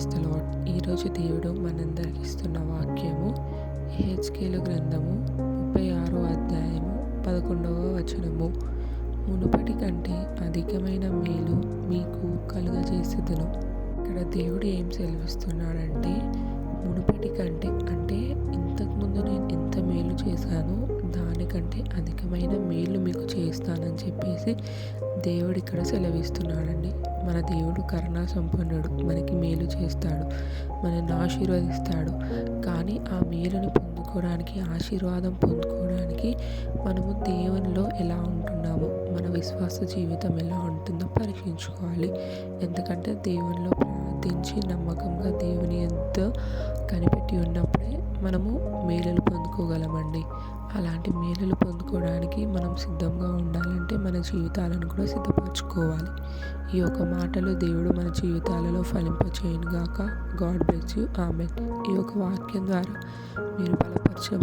Praise the lord. ఈరోజు దేవుడు మనందరికి ఇస్తున్న వాక్యము యెహెజ్కేలు గ్రంథము 36వ అధ్యాయము 11వ వచనము. మునుపటి కంటే అధికమైన మేలు మీకు కలుగజేసేదను. ఇక్కడ దేవుడు ఏం సెలవిస్తున్నాడంటే, మునుపటి కంటే అంటే ఇంతకుముందు నేను ఎంత మేలు చేశానో దానికంటే అధికమైన మేలు మీకు చేస్తానని చెప్పేసి దేవుడు ఇక్కడ సెలవిస్తున్నాడండి. మన దేవుడు కరుణా సంపన్నుడు, మనకి మేలు చేస్తాడు, మనల్ని ఆశీర్వదిస్తాడు. కానీ ఆ మేలుని పొందుకోవడానికి, ఆశీర్వాదం పొందుకోవడానికి మనము దేవునిలో ఎలా ఉంటున్నామో, మన విశ్వాస జీవితం ఎలా ఉంటుందో పరీక్షించుకోవాలి. ఎందుకంటే దేవునిలో ప్రార్థించి నమ్మకంగా దేవుని ఎంతో కనిపెట్టి ఉన్నప్పుడే మనము మేలులు పొందుకోగలమండి. అలాంటి మేలులు పొందుకోవడానికి మనం సిద్ధంగా ఉండాలంటే మన జీవితాలను కూడా సిద్ధపరచుకోవాలి. ఈ యొక్క మాటలు దేవుడు మన జీవితాలలో ఫలింపచేయును గాక. God bless you. ఆమెన్. ఈ యొక్క వాక్యం ద్వారా మీరు బలపరచబడి